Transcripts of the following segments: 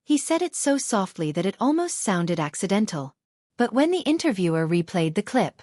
He said it so softly that it almost sounded accidental. But when the interviewer replayed the clip,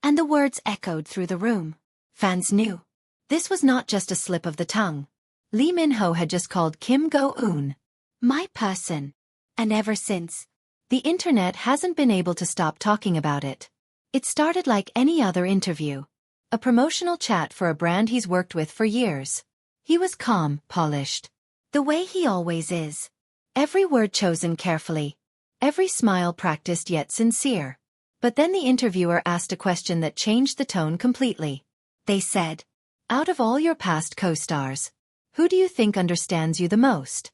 and the words echoed through the room, fans knew. This was not just a slip of the tongue. Lee Min-ho had just called Kim Go-eun my person. And ever since, the internet hasn't been able to stop talking about it. It started like any other interview. A promotional chat for a brand he's worked with for years. He was calm, polished. The way he always is. Every word chosen carefully. Every smile practiced yet sincere. But then the interviewer asked a question that changed the tone completely. They said, "Out of all your past co-stars, who do you think understands you the most?"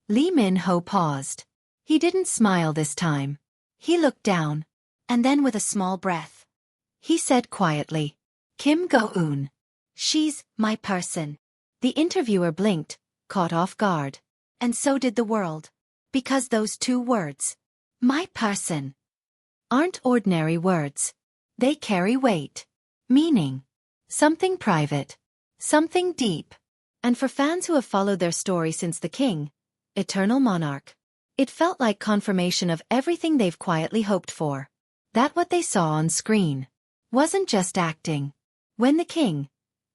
Lee Min-ho paused. He didn't smile this time. He looked down. And then with a small breath, he said quietly, "Kim Go-eun. She's my person." The interviewer blinked, caught off guard. And so did the world. Because those two words, my person, aren't ordinary words. They carry weight, meaning, something private, something deep. And for fans who have followed their story since the king, eternal monarch, it felt like confirmation of everything they've quietly hoped for. That what they saw on screen wasn't just acting. When the king,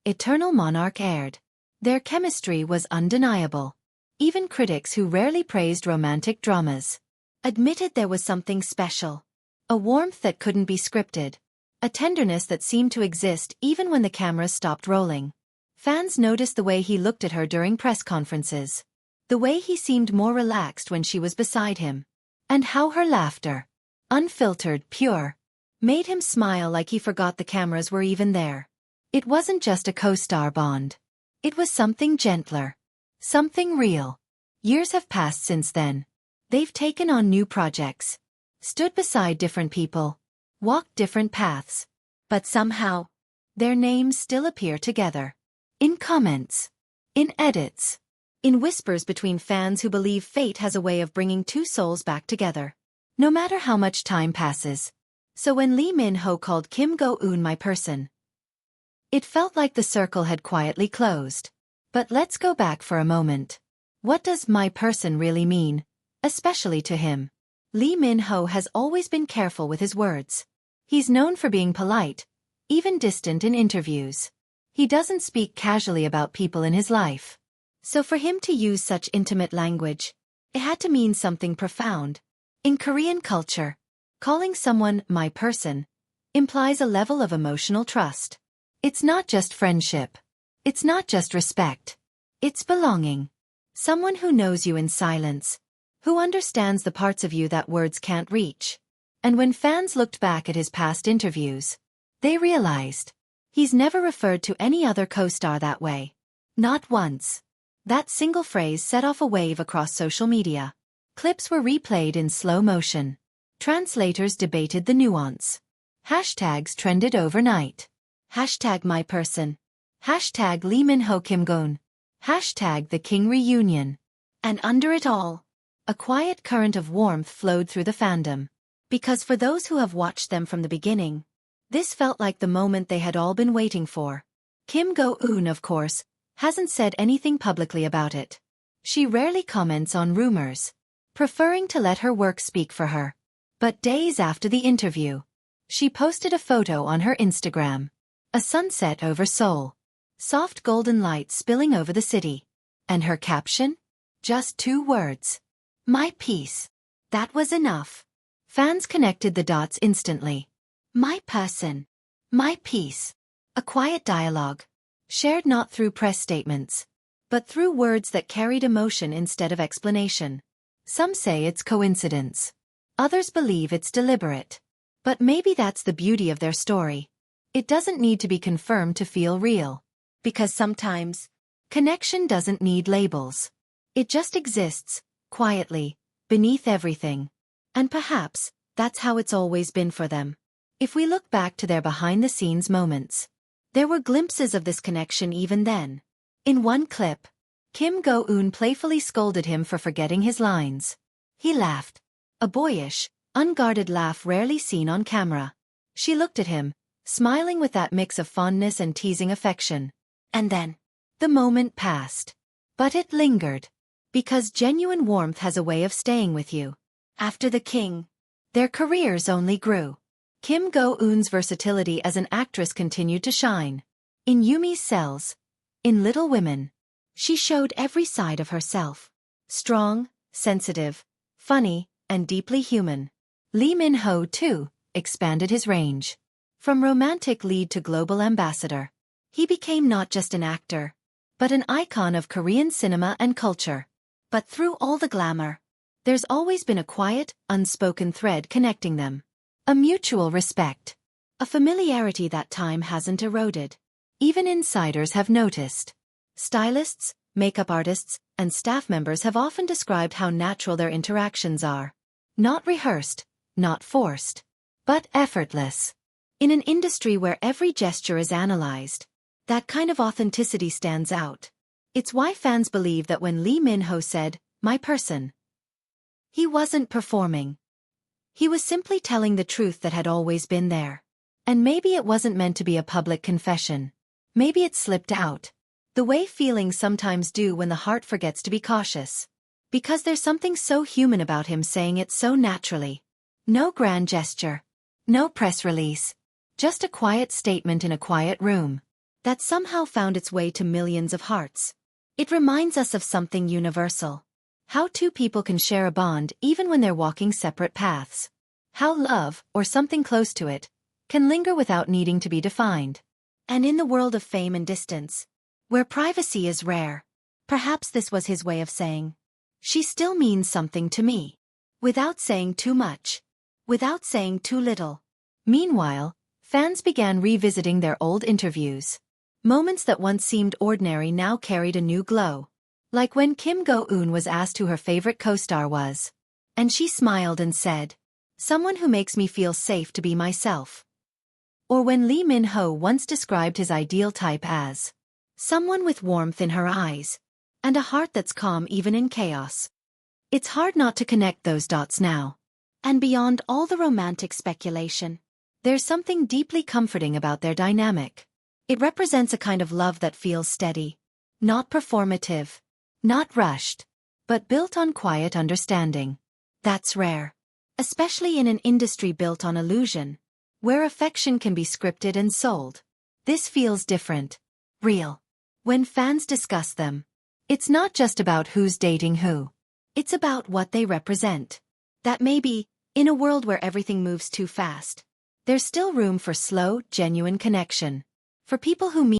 eternal monarch aired, their chemistry was undeniable. Even critics who rarely praised romantic dramas admitted there was something special. A warmth that couldn't be scripted. A tenderness that seemed to exist even when the cameras stopped rolling. Fans noticed the way he looked at her during press conferences. The way he seemed more relaxed when she was beside him. And how her laughter, unfiltered, pure, made him smile like he forgot the cameras were even there. It wasn't just a co-star bond. It was something gentler. Something real. Years have passed since then. They've taken on new projects. Stood beside different people. Walked different paths. But somehow, their names still appear together. In comments. In edits. In whispers between fans who believe fate has a way of bringing two souls back together. No matter how much time passes. So when Lee Min-ho called Kim Go-eun my person, it felt like the circle had quietly closed. But let's go back for a moment. What does my person really mean? Especially to him. Lee Min-ho has always been careful with his words. He's known for being polite, even distant in interviews. He doesn't speak casually about people in his life. So for him to use such intimate language, it had to mean something profound. In Korean culture, calling someone my person implies a level of emotional trust. It's not just friendship. It's not just respect. It's belonging. Someone who knows you in silence. Who understands the parts of you that words can't reach. And when fans looked back at his past interviews, they realized he's never referred to any other co-star that way. Not once. That single phrase set off a wave across social media. Clips were replayed in slow motion. Translators debated the nuance. Hashtags trended overnight. Hashtag my person. Hashtag Lee Min-ho Kim Go-eun. Hashtag the King Reunion. And under it all, a quiet current of warmth flowed through the fandom. Because for those who have watched them from the beginning, this felt like the moment they had all been waiting for. Kim Go-eun, of course, hasn't said anything publicly about it. She rarely comments on rumors, preferring to let her work speak for her. But days after the interview, she posted a photo on her Instagram. A sunset over Seoul. Soft golden light spilling over the city. And her caption? Just 2 words. My peace. That was enough. Fans connected the dots instantly. My person. My peace. A quiet dialogue. Shared not through press statements, but through words that carried emotion instead of explanation. Some say it's coincidence. Others believe it's deliberate. But maybe that's the beauty of their story. It doesn't need to be confirmed to feel real. Because sometimes, connection doesn't need labels. It just exists, quietly, beneath everything. And perhaps, that's how it's always been for them. If we look back to their behind-the-scenes moments, there were glimpses of this connection even then. In one clip, Kim Go-eun playfully scolded him for forgetting his lines. He laughed. A boyish, unguarded laugh rarely seen on camera. She looked at him, smiling with that mix of fondness and teasing affection. And then, the moment passed. But it lingered. Because genuine warmth has a way of staying with you. After The King, their careers only grew. Kim Go-eun's versatility as an actress continued to shine. In Yumi's Cells, in Little Women, she showed every side of herself. Strong, sensitive, funny, and deeply human. Lee Min-ho, too, expanded his range. From romantic lead to global ambassador, he became not just an actor, but an icon of Korean cinema and culture. But through all the glamour, there's always been a quiet, unspoken thread connecting them. A mutual respect. A familiarity that time hasn't eroded. Even insiders have noticed. Stylists, makeup artists, and staff members have often described how natural their interactions are. Not rehearsed, not forced, but effortless. In an industry where every gesture is analyzed, that kind of authenticity stands out. It's why fans believe that when Lee Min-ho said, "my person," he wasn't performing. He was simply telling the truth that had always been there. And maybe it wasn't meant to be a public confession. Maybe it slipped out. The way feelings sometimes do when the heart forgets to be cautious. Because there's something so human about him saying it so naturally. No grand gesture. No press release. Just a quiet statement in a quiet room. That somehow found its way to millions of hearts. It reminds us of something universal. How two people can share a bond even when they're walking separate paths. How love, or something close to it, can linger without needing to be defined. And in the world of fame and distance, where privacy is rare, perhaps this was his way of saying, "She still means something to me." Without saying too much. Without saying too little. Meanwhile, fans began revisiting their old interviews. Moments that once seemed ordinary now carried a new glow. Like when Kim Go-eun was asked who her favorite co-star was. And she smiled and said, "Someone who makes me feel safe to be myself." Or when Lee Min-ho once described his ideal type as someone with warmth in her eyes and a heart that's calm even in chaos. It's hard not to connect those dots now. And beyond all the romantic speculation, there's something deeply comforting about their dynamic. It represents a kind of love that feels steady, not performative, not rushed, but built on quiet understanding. That's rare. Especially in an industry built on illusion, where affection can be scripted and sold. This feels different. Real. When fans discuss them, it's not just about who's dating who. It's about what they represent. That maybe, in a world where everything moves too fast, there's still room for slow, genuine connection. For people who meet